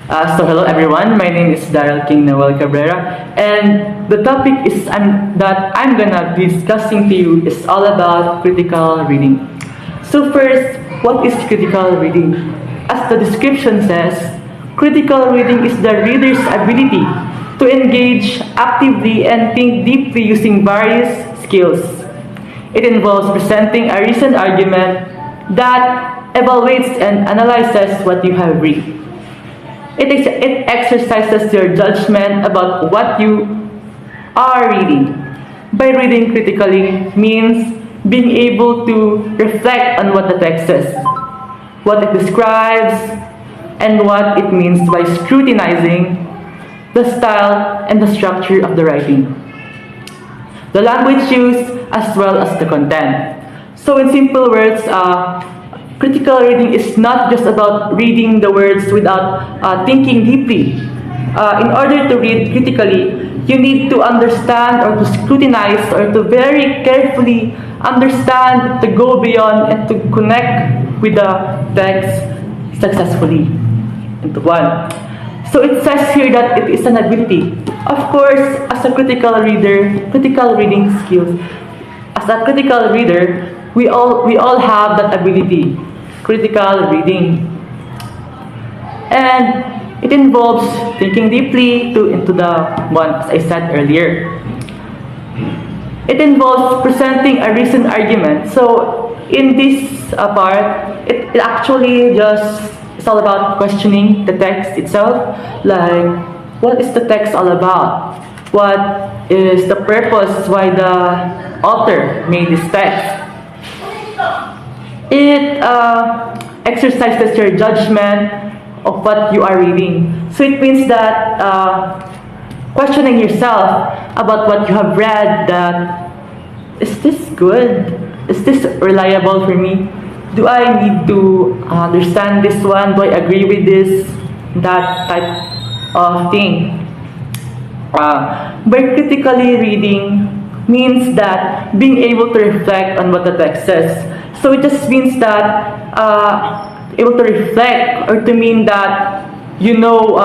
Hello everyone, my name is Daryl King Noel Cabrera, and the topic that I'm gonna be discussing to you is all about critical reading. So first, what is critical reading? As the description says, critical reading is the reader's ability to engage actively and think deeply using various skills. It involves presenting a reasoned argument that evaluates and analyzes what you have read. It exercises your judgment about what you are reading. By reading critically means being able to reflect on what the text says, what it describes, and what it means by scrutinizing the style and the structure of the writing, the language used, as well as the content. So, in simple words, critical reading is not just about reading the words without thinking deeply. In order to read critically, you need to understand or to scrutinize or to very carefully understand, to go beyond and to connect with the text successfully into one. So it says here that it is an ability. Of course, as a critical reader, critical reading skills, as a critical reader, we all have that ability, critical reading. And it involves thinking deeply into the one, as I said earlier. It involves presenting a reasoned argument. So in this part, it actually just it's all about questioning the text itself. Like, what is the text all about? What is the purpose why the author made this text? It exercises your judgment of what you are reading. So it means that questioning yourself about what you have read, that is this good? Is this reliable for me? Do I need to understand this one? Do I agree with this? That type of thing. By critically reading means that being able to reflect on what the text says. So it just means that able to reflect or to mean that you know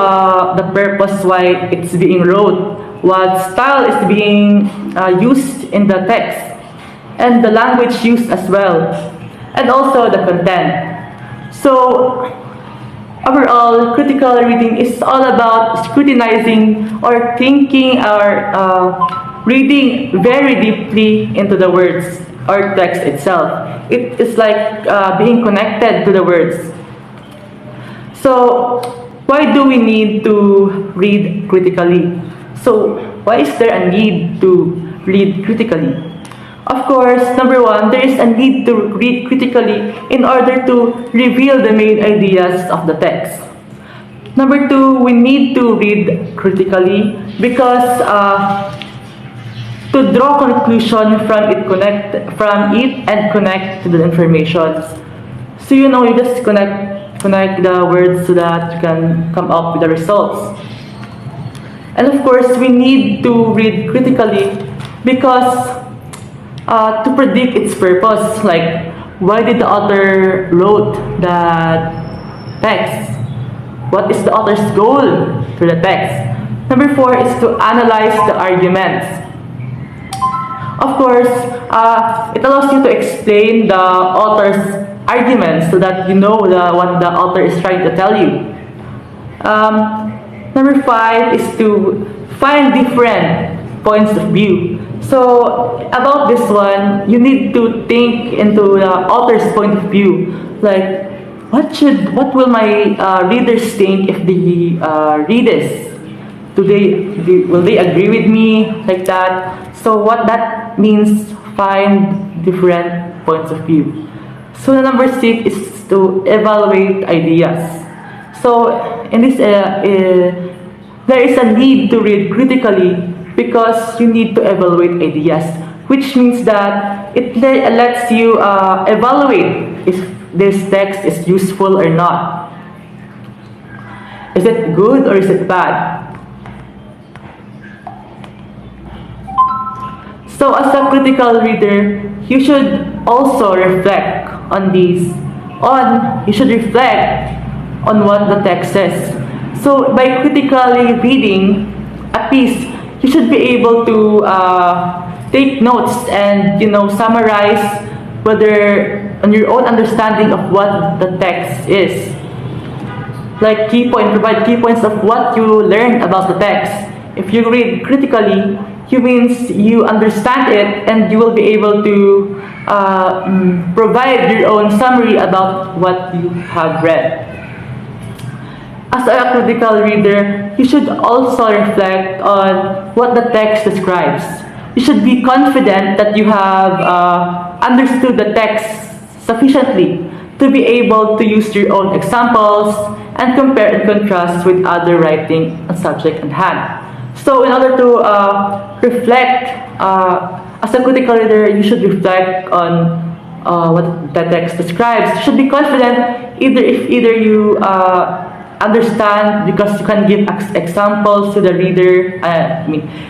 the purpose why it's being wrote, what style is being used in the text, and the language used as well, and also the content. So overall, critical reading is all about scrutinizing or thinking or reading very deeply into the words or text itself. It is like being connected to the words. So, why do we need to read critically? So, why is there a need to read critically? Of course, number one, there is a need to read critically in order to reveal the main ideas of the text. Number two, we need to read critically because to draw conclusion from it and connect to the information. So you just connect the words so that you can come up with the results. And of course, we need to read critically because to predict its purpose, like why did the author wrote that text? What is the author's goal for the text? Number four is to analyze the arguments. Of course, it allows you to explain the author's arguments so that you know what the author is trying to tell you. Number five is to find different points of view. So about this one, you need to think into the author's point of view. Like, what will my readers think if they read this? Will they agree with me like that? So what that means, find different points of view. So the number six is to evaluate ideas. So in this, there is a need to read critically because you need to evaluate ideas, which means that it lets you evaluate if this text is useful or not. Is it good or is it bad? So as a critical reader, you should also reflect on these. You should reflect on what the text says. So by critically reading a piece, you should be able to take notes and summarize whether on your own understanding of what the text is. Like provide key points of what you learned about the text. If you read critically, it means you understand it and you will be able to provide your own summary about what you have read. As a critical reader, you should also reflect on what the text describes. You should be confident that you have understood the text sufficiently to be able to use your own examples and compare and contrast with other writing on subject at hand. So in order to reflect, as a critical reader, you should reflect on what the text describes. You should be confident if either you understand because you can give examples to the reader.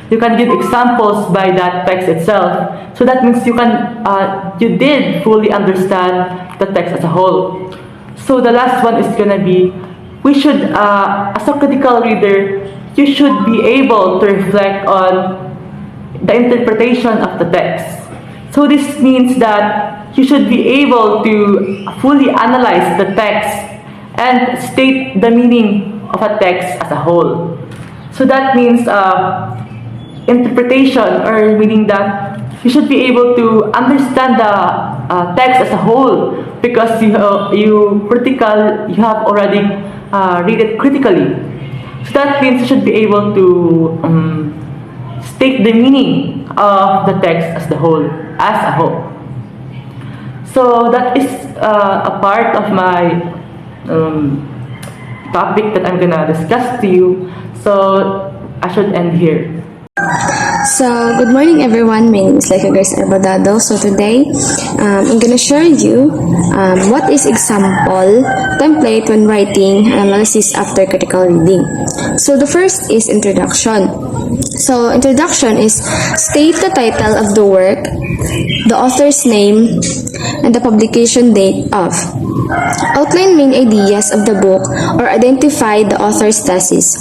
You can give examples by that text itself. So that means you did fully understand the text as a whole. So the last one is gonna be, we should, as a critical reader, you should be able to reflect on the interpretation of the text. So this means that you should be able to fully analyze the text and state the meaning of a text as a whole. So that means interpretation, or meaning that you should be able to understand the text as a whole because you have already read it critically. So that means you should be able to state the meaning of the text as a whole. So that is a part of my topic that I'm gonna discuss to you. So I should end here. So, good morning everyone. My name is Laika Grace Arbadado. So today, I'm gonna share you what is example template when writing analysis after critical reading. So the first is introduction. So introduction is state the title of the work, the author's name, and the publication date of. Outline main ideas of the book or identify the author's thesis.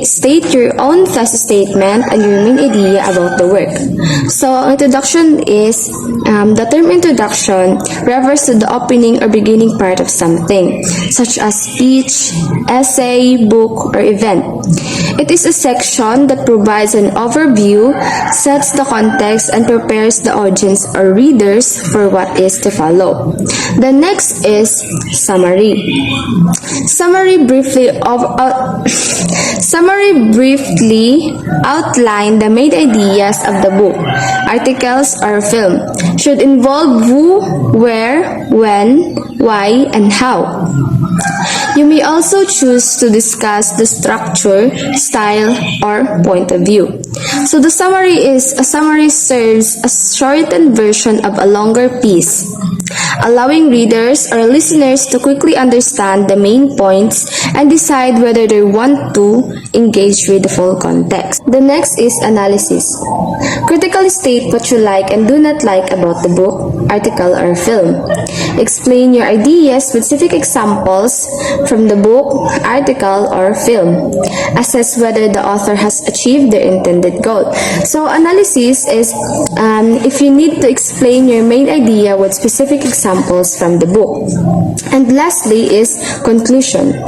State your own thesis statement and your main idea about the work. So, introduction is the term introduction refers to the opening or beginning part of something, such as speech, essay, book, or event. It is a section that provides an overview, sets the context, and prepares the audience or readers for what is to follow. The next is summary. Summary briefly outline the main ideas of the book, articles, or film. Should involve who, where, when, why, and how. You may also choose to discuss the structure, style, or point of view. So the summary serves a shortened version of a longer piece, allowing readers or listeners to quickly understand the main points and decide whether they want to engage with the full context. The next is analysis. Critically state what you like and do not like about the book, article, or film. Explain your ideas with specific examples from the book, article, or film. Assess whether the author has achieved their intended goal. So analysis is if you need to explain your main idea with specific examples from the book. And lastly is conclusion.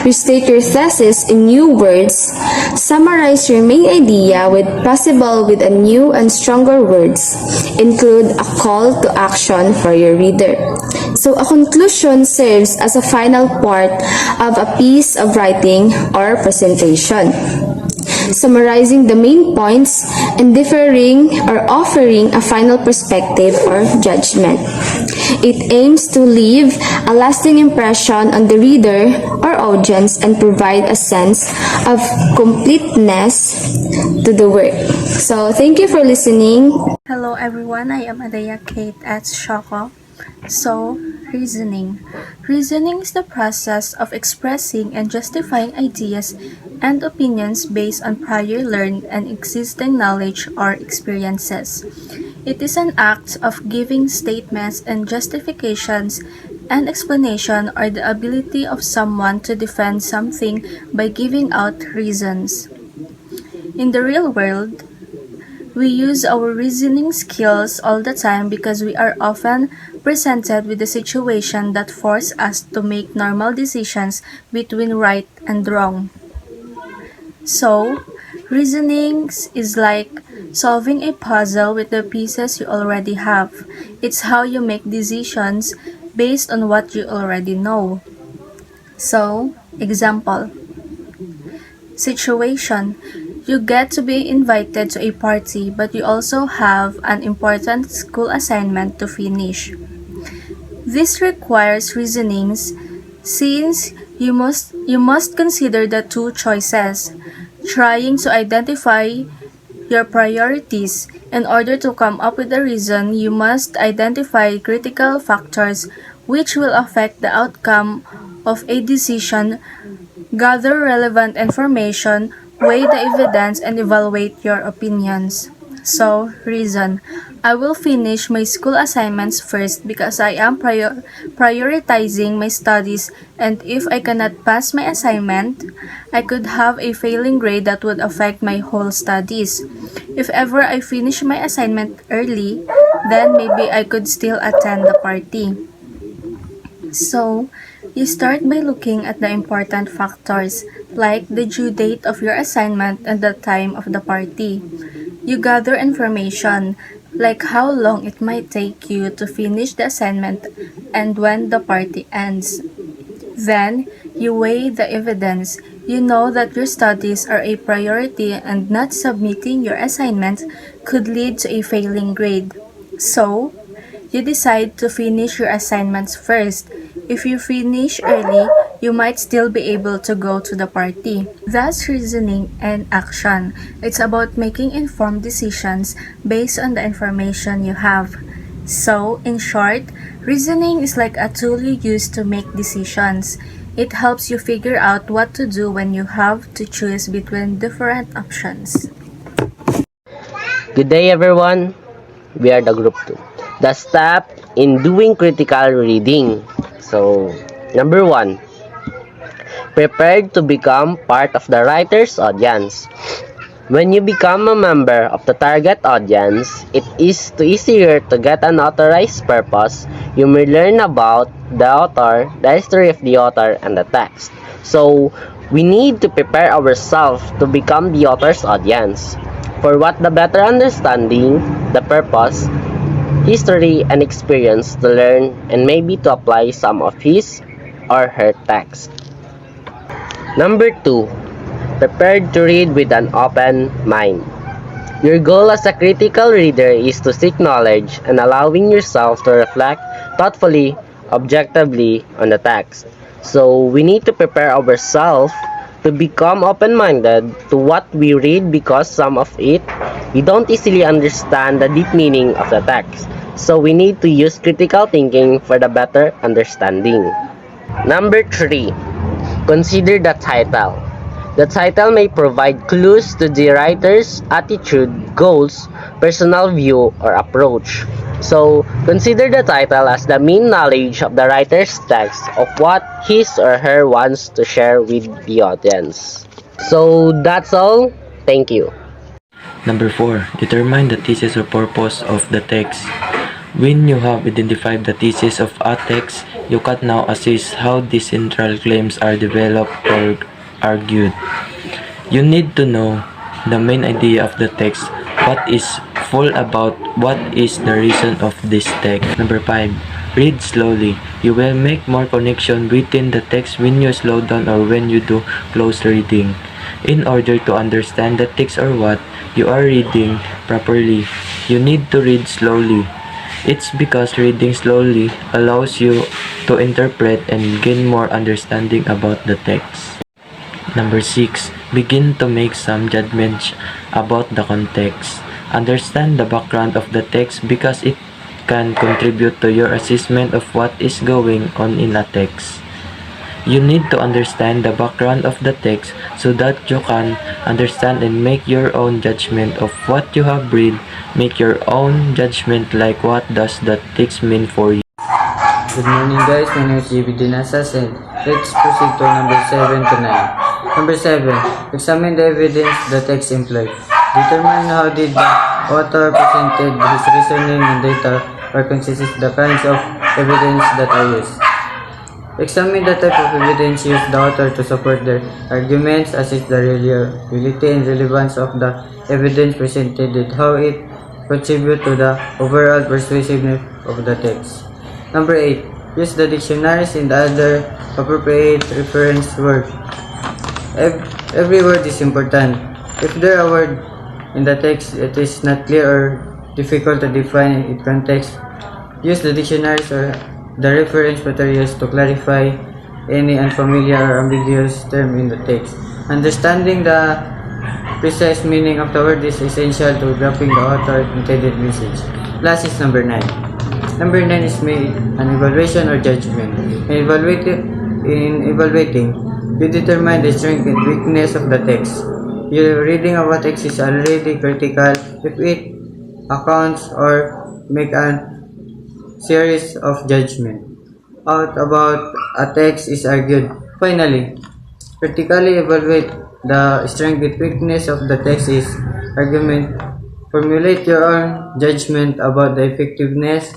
Restate your thesis in new words. Summarize your main idea with a new and stronger words. Include a call to action for your reader. So a conclusion serves as a final part of a piece of writing or presentation, summarizing the main points and differing or offering a final perspective or judgment. It aims to leave a lasting impression on the reader or audience and provide a sense of completeness to the work. So, thank you for listening. Hello everyone, I am Adaya Kate at Shoko. So, reasoning. Reasoning is the process of expressing and justifying ideas and opinions based on prior learned and existing knowledge or experiences. It is an act of giving statements and justifications and explanation are the ability of someone to defend something by giving out reasons. In the real world, we use our reasoning skills all the time because we are often presented with a situation that force us to make normal decisions between right and wrong. So, reasoning is like solving a puzzle with the pieces you already have. It's how you make decisions based on what you already know. So, example. Situation. You get to be invited to a party, but you also have an important school assignment to finish. This requires reasonings since you must consider the two choices, trying to identify your priorities. In order to come up with a reason, you must identify critical factors which will affect the outcome of a decision, gather relevant information, weigh the evidence, and evaluate your opinions. So, reason. I will finish my school assignments first because I am prioritizing my studies, and if I cannot pass my assignment, I could have a failing grade that would affect my whole studies. If ever I finish my assignment early, then maybe I could still attend the party. So, you start by looking at the important factors, like the due date of your assignment and the time of the party. You gather information, like how long it might take you to finish the assignment and when the party ends. Then, you weigh the evidence. You know that your studies are a priority and not submitting your assignment could lead to a failing grade. So, you decide to finish your assignments first. If you finish early, you might still be able to go to the party. That's reasoning and action. It's about making informed decisions based on the information you have. So, in short, reasoning is like a tool you use to make decisions. It helps you figure out what to do when you have to choose between different options. Good day, everyone. We are the group 2. The step in doing critical reading. So, number 1. Prepared to become part of the writer's audience. When you become a member of the target audience, it is easier to get an authorized purpose. You may learn about the author, the history of the author, and the text. So, we need to prepare ourselves to become the author's audience. For what the better understanding, the purpose, history, and experience to learn and maybe to apply some of his or her text. Number 2. Prepared to read with an open mind. Your goal as a critical reader is to seek knowledge and allowing yourself to reflect thoughtfully, objectively on the text. So we need to prepare ourselves to become open-minded to what we read because some of it we don't easily understand the deep meaning of the text. So we need to use critical thinking for the better understanding. Number 3. Consider the title. The title may provide clues to the writer's attitude, goals, personal view, or approach. So, consider the title as the main knowledge of the writer's text of what his or her wants to share with the audience. So, that's all. Thank you. Number 4. Determine the thesis or purpose of the text. When you have identified the thesis of a text, you can now assess how the central claims are developed or argued. You need to know the main idea of the text, what is full about, what is the reason of this text. Number 5. Read slowly. You will make more connection within the text when you slow down or when you do close reading. In order to understand the text or what you are reading properly, you need to read slowly. It's because reading slowly allows you to interpret and gain more understanding about the text. Number 6. Begin to make some judgments about the context. Understand the background of the text because it can contribute to your assessment of what is going on in a text. You need to understand the background of the text so that you can understand and make your own judgment of what you have read. Make your own judgment like what does the text mean for you. Good morning guys, my name is JB Dinasas and let's proceed to number 7 to 9. Number 7. Examine the evidence the text implied. Determine how did the author presented his reasoning and data or consists the kinds of evidence that are used. Examine the type of evidence used the author to support their arguments, assess the reliability and relevance of the evidence presented and how it contribute to the overall persuasiveness of the text. Number 8. Use the dictionaries and other appropriate reference words. Every word is important. If there are words in the text it is not clear or difficult to define in context, use the dictionaries or the reference materials to clarify any unfamiliar or ambiguous term in the text. Understanding the precise meaning of the word is essential to grasping the author's intended message. Last is number 9. Number 9 is made an evaluation or judgment. In evaluating, you determine the strength and weakness of the text. Your reading of a text is already critical if it accounts or make a series of judgment out about a text is argued. Finally, critically evaluate the strength and weakness of the text is argument. Formulate your own judgment about the effectiveness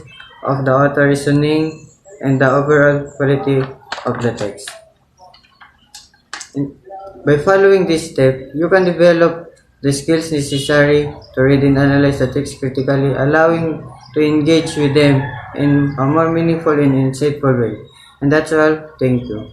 of the author reasoning and the overall quality of the text. By following this step, you can develop the skills necessary to read and analyze the text critically, allowing to engage with them in a more meaningful and insightful way. And that's all. Thank you.